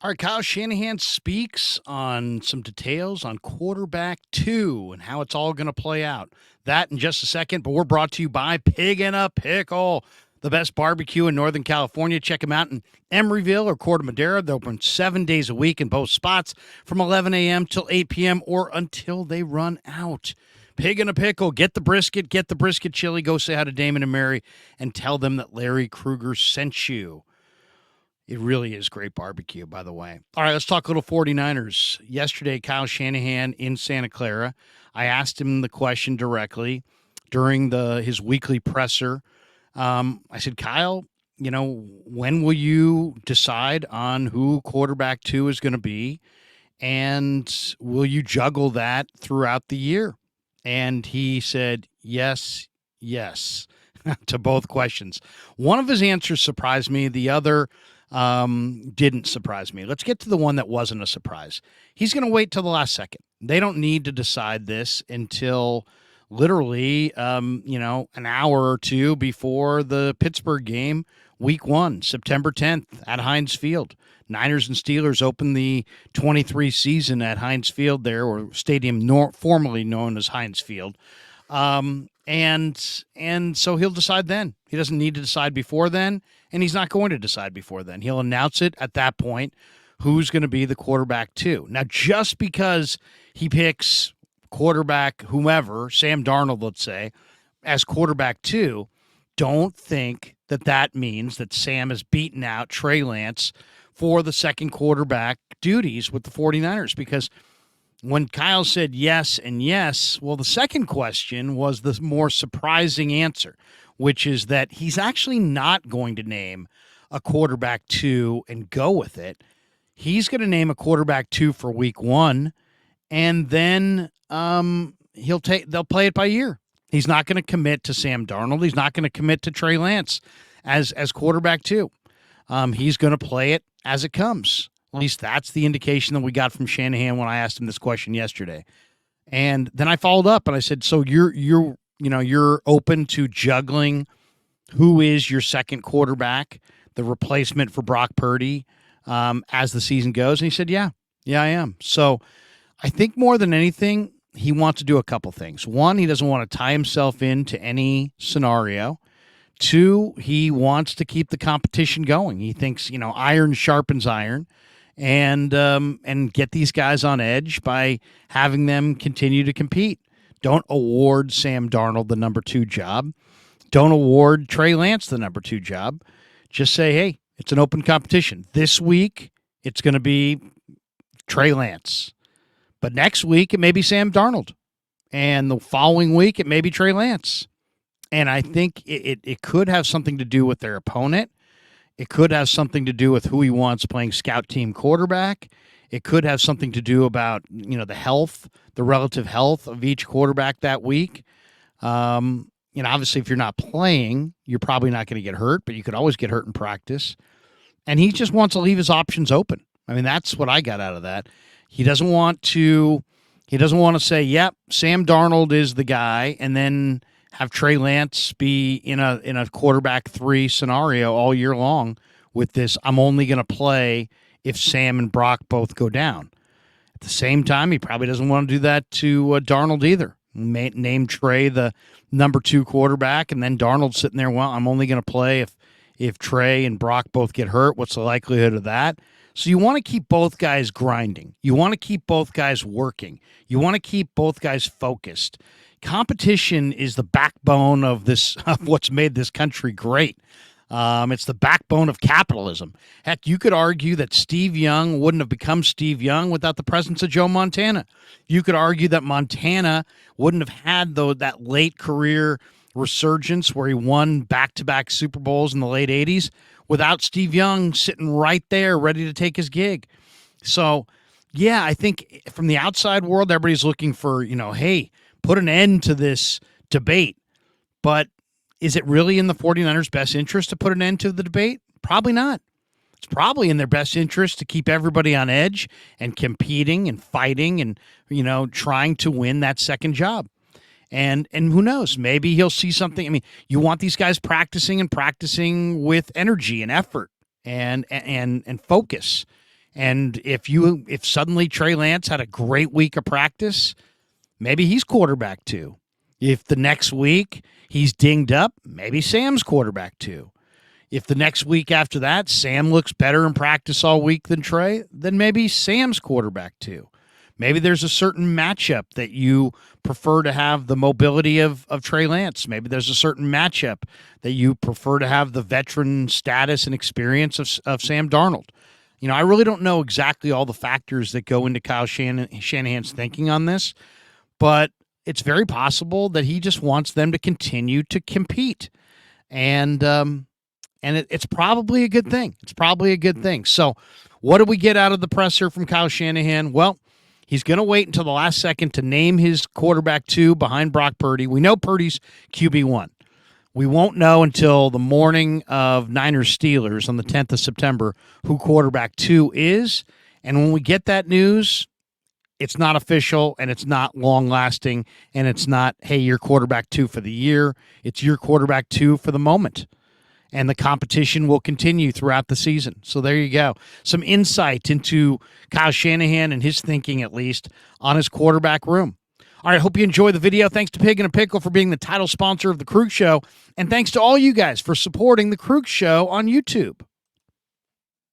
All right, Kyle Shanahan speaks on some details on quarterback two and how it's all going to play out. That in just a second, but we're brought to you by Pig in a Pickle, the best barbecue in Northern California. Check them out in Emeryville or Corte Madera. They're open 7 days a week in both spots from 11 a.m. till 8 p.m. or until they run out. Pig in a Pickle. Get the brisket chili. Go say hi to Damon and Mary and tell them that Larry Krueger sent you. It really is great barbecue, by the way. All right, let's talk a little 49ers. Yesterday, Kyle Shanahan in Santa Clara, I asked him the question directly during his weekly presser. I said, Kyle, when will you decide on who quarterback two is going to be? And will you juggle that throughout the year? And he said, yes, to both questions. One of his answers surprised me. The other didn't surprise me. Let's get to the one that wasn't a surprise. He's going to wait till the last second. They don't need to decide this until literally, an hour or two before the Pittsburgh game, week 1, September 10th at Heinz Field. Niners and Steelers open the 23 season at Heinz Field there, or stadium formerly known as Heinz Field. And so he'll decide then. He doesn't need to decide before then, and he's not going to decide before then. He'll announce it at that point, who's going to be the quarterback two. Now, just because he picks quarterback whomever, Sam Darnold, let's say, as quarterback two, don't think that means that Sam has beaten out Trey Lance for the second quarterback duties with the 49ers, because when Kyle said yes and yes, well, the second question was the more surprising answer, which is that he's actually not going to name a quarterback two and go with it. He's going to name a quarterback two for week 1, and then they'll play it by ear. He's not going to commit to Sam Darnold. He's not going to commit to Trey Lance as quarterback two. He's going to play it as it comes. At least that's the indication that we got from Shanahan when I asked him this question yesterday. And then I followed up and I said, so you're open to juggling who is your second quarterback, the replacement for Brock Purdy, as the season goes? And he said, yeah, I am. So I think more than anything, he wants to do a couple things. One, he doesn't want to tie himself into any scenario. Two, he wants to keep the competition going. He thinks, iron sharpens iron. And get these guys on edge by having them continue to compete. Don't award Sam Darnold the number 2 job. Don't award Trey Lance the number 2 job. Just say, hey, it's an open competition. This week, it's going to be Trey Lance. But next week, it may be Sam Darnold. And the following week, it may be Trey Lance. And I think it could have something to do with their opponent. It could have something to do with who he wants playing scout team quarterback. It could have something to do about, the relative health of each quarterback that week. Obviously, if you're not playing, you're probably not going to get hurt, but you could always get hurt in practice. And he just wants to leave his options open. I mean, that's what I got out of that. He doesn't want to say, yep, Sam Darnold is the guy, and then have Trey Lance be in a quarterback 3 scenario all year long with this, I'm only going to play if Sam and Brock both go down. At the same time, he probably doesn't want to do that to Darnold either. Name Trey the number 2 quarterback, and then Darnold sitting there, well, I'm only going to play if Trey and Brock both get hurt. What's the likelihood of that? So you want to keep both guys grinding. You want to keep both guys working. You want to keep both guys focused. Competition is the backbone of what's made this country great. It's the backbone of capitalism. Heck, you could argue that Steve Young wouldn't have become Steve Young without the presence of Joe Montana. You could argue that Montana wouldn't have had that late career resurgence where he won back-to-back Super Bowls in the late 80s without Steve Young sitting right there ready to take his gig. So, yeah, I think from the outside world, everybody's looking for, hey, put an end to this debate. But is it really in the 49ers' best interest to put an end to the debate? Probably not. It's probably in their best interest to keep everybody on edge and competing and fighting and, trying to win that second job. And who knows? Maybe he'll see something. I mean, you want these guys practicing with energy and effort and focus. And if suddenly Trey Lance had a great week of practice, maybe he's quarterback 2. If the next week he's dinged up, maybe Sam's quarterback 2. If the next week after that, Sam looks better in practice all week than Trey, then maybe Sam's quarterback 2. Maybe there's a certain matchup that you prefer to have the mobility of Trey Lance. Maybe there's a certain matchup that you prefer to have the veteran status and experience of Sam Darnold. I really don't know exactly all the factors that go into Kyle Shanahan's thinking on this, but it's very possible that he just wants them to continue to compete. And it's probably a good thing. It's probably a good thing. So what do we get out of the presser from Kyle Shanahan? Well, he's going to wait until the last second to name his quarterback 2 behind Brock Purdy. We know Purdy's QB1. We won't know until the morning of Niners-Steelers on the 10th of September who quarterback 2 is. And when we get that news, it's not official and it's not long-lasting and it's not, hey, you're quarterback 2 for the year. It's your quarterback 2 for the moment. And the competition will continue throughout the season. So there you go. Some insight into Kyle Shanahan and his thinking, at least, on his quarterback room. All right, hope you enjoy the video. Thanks to Pig and a Pickle for being the title sponsor of The Krug Show. And thanks to all you guys for supporting The Krug Show on YouTube.